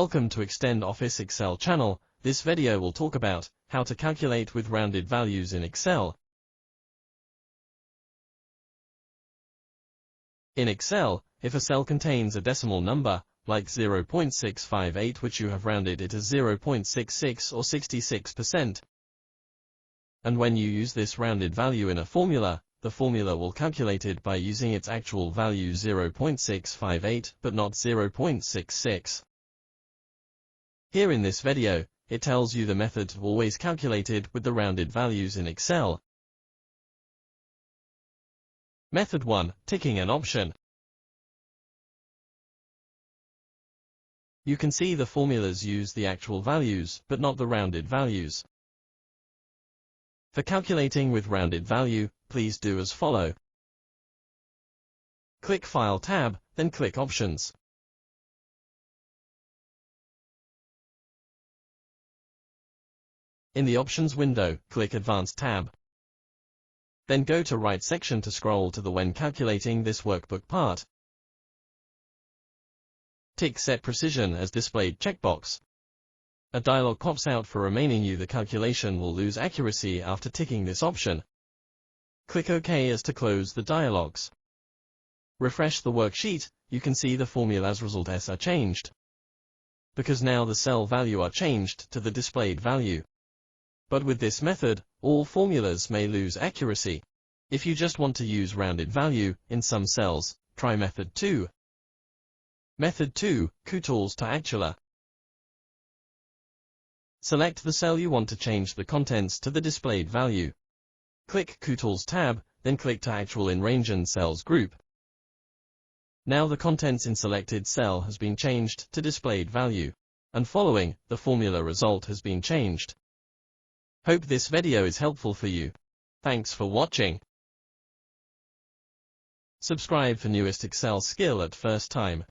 Welcome to Extend Office Excel channel. This video will talk about how to calculate with rounded values in Excel. In Excel, if a cell contains a decimal number, like 0.658 which you have rounded it as 0.66 or 66%, and when you use this rounded value in a formula, the formula will calculate it by using its actual value 0.658 but not 0.66. Here in this video, it tells you the method always calculated with the rounded values in Excel. Method 1. Ticking an option. You can see the formulas use the actual values, but not the rounded values. For calculating with rounded value, please do as follow. Click File tab, then click Options. In the Options window, click Advanced tab. Then go to Right section to scroll to the When calculating this workbook part. Tick Set Precision as displayed checkbox. A dialog pops out for remaining the calculation will lose accuracy after ticking this option. Click OK as to close the dialogs. Refresh the worksheet, you can see the formula's result S are changed, because now the cell value are changed to the displayed value. But with this method, all formulas may lose accuracy. If you just want to use rounded value in some cells, try Method 2. Method 2, Kutools to Actualer. Select the cell you want to change the contents to the displayed value. Click Kutools tab, then click to Actual in Range and Cells group. Now the contents in selected cell has been changed to displayed value, and following, the formula result has been changed. Hope this video is helpful for you. Thanks for watching. Subscribe for newest Excel skill at first time.